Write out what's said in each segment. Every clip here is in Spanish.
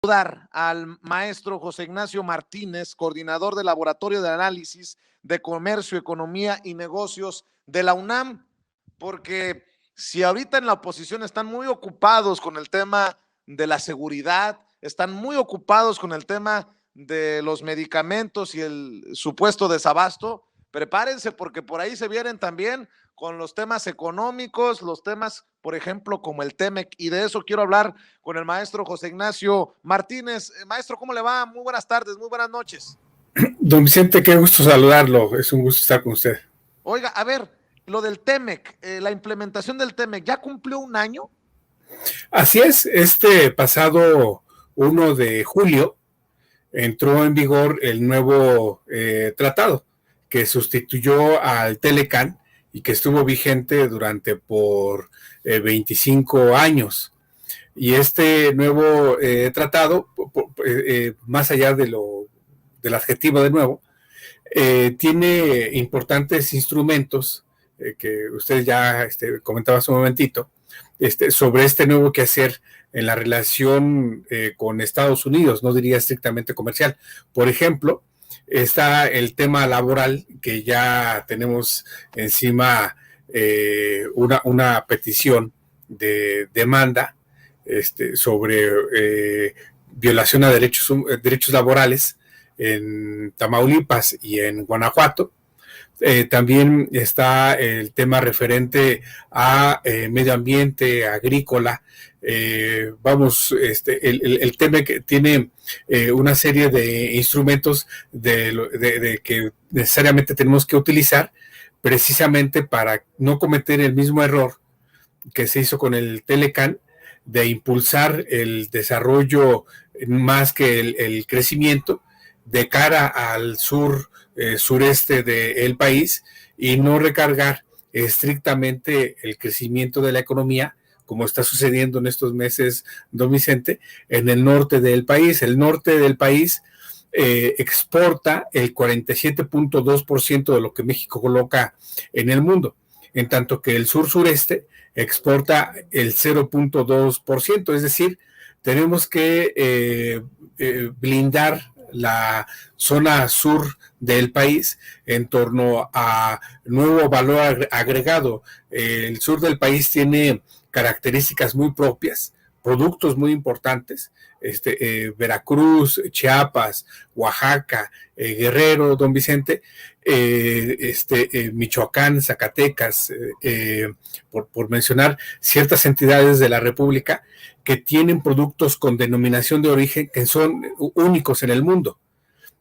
Saludar al maestro José Ignacio Martínez, coordinador del Laboratorio de Análisis de Comercio, Economía y Negocios de la UNAM, porque si ahorita en la oposición están muy ocupados con el tema de la seguridad, están muy ocupados con el tema de los medicamentos y el supuesto desabasto, prepárense porque por ahí se vienen también con los temas económicos, los temas, por ejemplo, como el TEMEC, y de eso quiero hablar con el maestro José Ignacio Martínez. Maestro, ¿cómo le va? Muy buenas tardes, muy buenas noches. Don Vicente, qué gusto saludarlo, es un gusto estar con usted. Oiga, a ver, lo del TEMEC, la implementación del TEMEC, ¿ya cumplió un año? Así es, este pasado 1 de julio entró en vigor el nuevo tratado que sustituyó al Telecan y que estuvo vigente durante por 25 años. Y este nuevo tratado, más allá del adjetivo de nuevo, tiene importantes instrumentos que usted ya comentaba hace un momentito, sobre este nuevo quehacer en la relación con Estados Unidos, no diría estrictamente comercial. Por ejemplo, está el tema laboral, que ya tenemos encima una petición de demanda sobre violación a derechos laborales en Tamaulipas y en Guanajuato. También está el tema referente a medio ambiente, agrícola. El tema que tiene una serie de instrumentos de que necesariamente tenemos que utilizar precisamente para no cometer el mismo error que se hizo con el Telecan, de impulsar el desarrollo más que el crecimiento de cara al sureste del país, y no recargar estrictamente el crecimiento de la economía, como está sucediendo en estos meses, don Vicente, en el norte del país. El norte del país exporta el 47.2% de lo que México coloca en el mundo, en tanto que el sur-sureste exporta el 0.2%, es decir, tenemos que blindar la zona sur del país en torno a nuevo valor agregado. El sur del país tiene características muy propias, productos muy importantes, Veracruz, Chiapas, Oaxaca, Guerrero, don Vicente, Michoacán, Zacatecas, por mencionar ciertas entidades de la República que tienen productos con denominación de origen que son únicos en el mundo.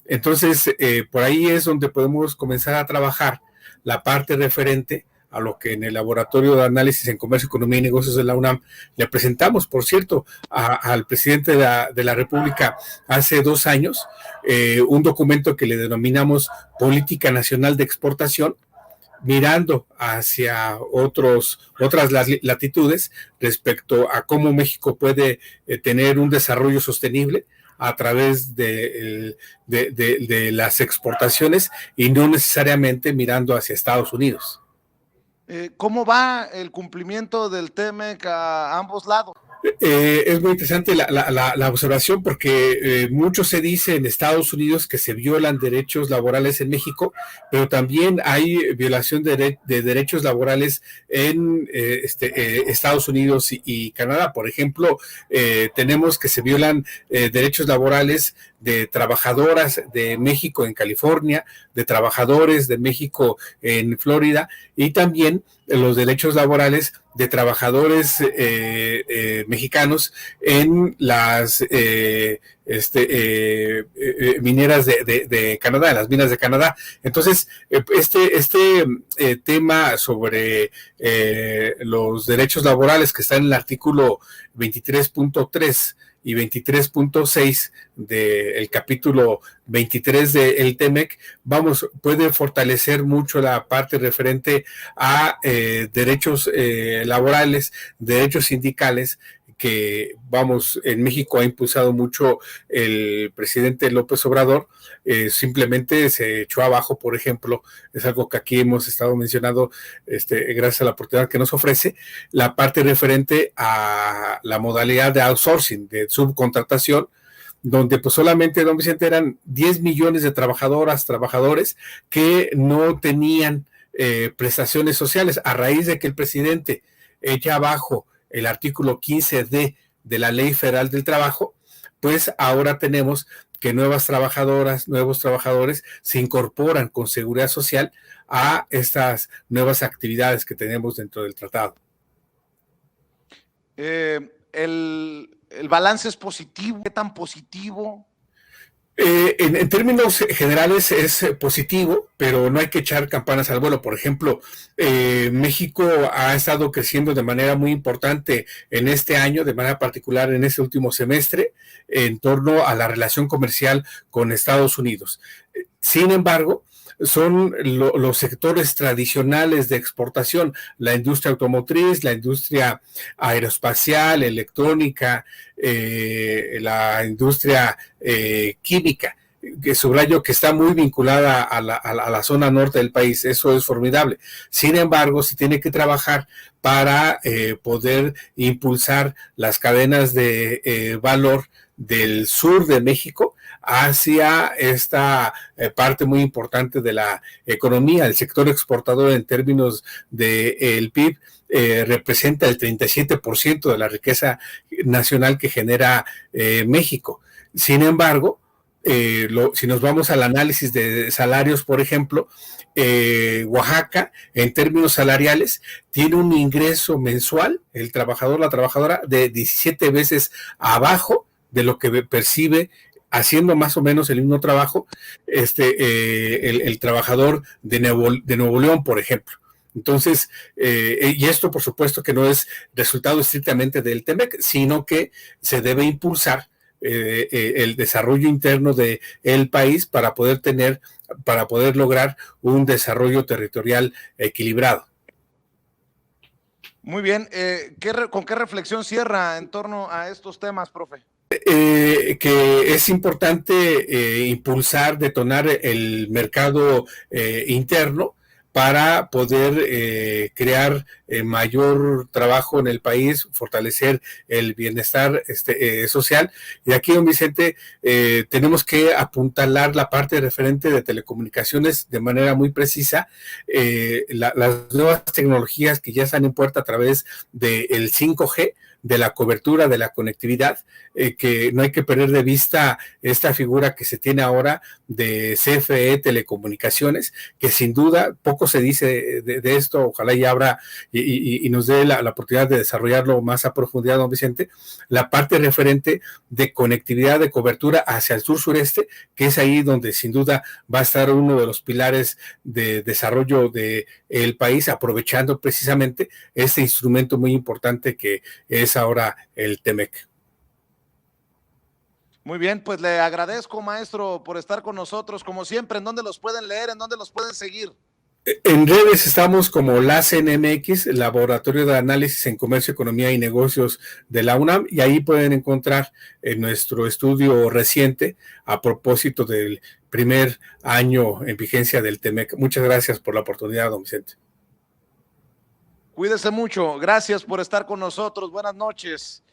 Entonces, por ahí es donde podemos comenzar a trabajar la parte referente a lo que en el Laboratorio de Análisis en Comercio, Economía y Negocios de la UNAM le presentamos, por cierto, al presidente de la República hace 2 años, un documento que le denominamos Política Nacional de Exportación, mirando hacia otras latitudes respecto a cómo México puede tener un desarrollo sostenible a través de las exportaciones y no necesariamente mirando hacia Estados Unidos. ¿Cómo va el cumplimiento del TEMEC a ambos lados? Es muy interesante la observación, porque mucho se dice en Estados Unidos que se violan derechos laborales en México, pero también hay violación de derechos laborales en Estados Unidos y Canadá. Por ejemplo, tenemos que se violan derechos laborales de trabajadoras de México en California, de trabajadores de México en Florida, y también los derechos laborales de trabajadores mexicanos en las mineras de Canadá, en las minas de Canadá. Entonces, tema sobre los derechos laborales, que está en el artículo 23.3 y 23.6 del capítulo 23 del TEMEC, puede fortalecer mucho la parte referente a derechos laborales, derechos sindicales, que en México ha impulsado mucho el presidente López Obrador. Simplemente se echó abajo, por ejemplo, es algo que aquí hemos estado mencionando, gracias a la oportunidad que nos ofrece, la parte referente a la modalidad de outsourcing, de subcontratación, donde pues solamente, don Vicente, eran 10 millones de trabajadores que no tenían prestaciones sociales, a raíz de que el presidente echa abajo el artículo 15D de la Ley Federal del Trabajo, pues ahora tenemos que nuevos trabajadores se incorporan con seguridad social a estas nuevas actividades que tenemos dentro del tratado. El balance es positivo. ¿Qué tan positivo? En términos generales es positivo, pero no hay que echar campanas al vuelo. Por ejemplo, México ha estado creciendo de manera muy importante en este año, de manera particular en este último semestre, en torno a la relación comercial con Estados Unidos. Sin embargo, son los sectores tradicionales de exportación, la industria automotriz, la industria aeroespacial, electrónica, la industria química, que subrayo que está muy vinculada a la zona norte del país. Eso es formidable. Sin embargo, se tiene que trabajar para poder impulsar las cadenas de valor del sur de México hacia esta parte muy importante de la economía. El sector exportador en términos del PIB representa el 37% de la riqueza nacional que genera México. Sin embargo, si nos vamos al análisis de salarios, por ejemplo, Oaxaca, en términos salariales, tiene un ingreso mensual, el trabajador, la trabajadora, de 17 veces abajo de lo que percibe haciendo más o menos el mismo trabajo el trabajador de Nuevo León, por ejemplo. Entonces, y esto por supuesto que no es resultado estrictamente del TEMEC, sino que se debe impulsar el desarrollo interno del país para poder lograr un desarrollo territorial equilibrado. Muy bien. ¿Con qué reflexión cierra en torno a estos temas, profe? Que es importante impulsar, detonar el mercado interno para poder crear mayor trabajo en el país, fortalecer el bienestar social. Y aquí, don Vicente, tenemos que apuntalar la parte referente de telecomunicaciones de manera muy precisa. Las nuevas tecnologías que ya están en puerta a través del 5G, de la cobertura, de la conectividad, que no hay que perder de vista esta figura que se tiene ahora de CFE Telecomunicaciones, que sin duda poco se dice de esto, ojalá y abra y nos dé la oportunidad de desarrollarlo más a profundidad, don Vicente, la parte referente de conectividad, de cobertura hacia el sur-sureste, que es ahí donde sin duda va a estar uno de los pilares de desarrollo del país, aprovechando precisamente este instrumento muy importante que es ahora el TEMEC. Muy bien, pues le agradezco, maestro, por estar con nosotros, como siempre. ¿En dónde los pueden leer? ¿En dónde los pueden seguir? En redes estamos como LACNMX, Laboratorio de Análisis en Comercio, Economía y Negocios de la UNAM, y ahí pueden encontrar nuestro estudio reciente a propósito del primer año en vigencia del TEMEC. Muchas gracias por la oportunidad, don Vicente. Cuídese mucho. Gracias por estar con nosotros. Buenas noches.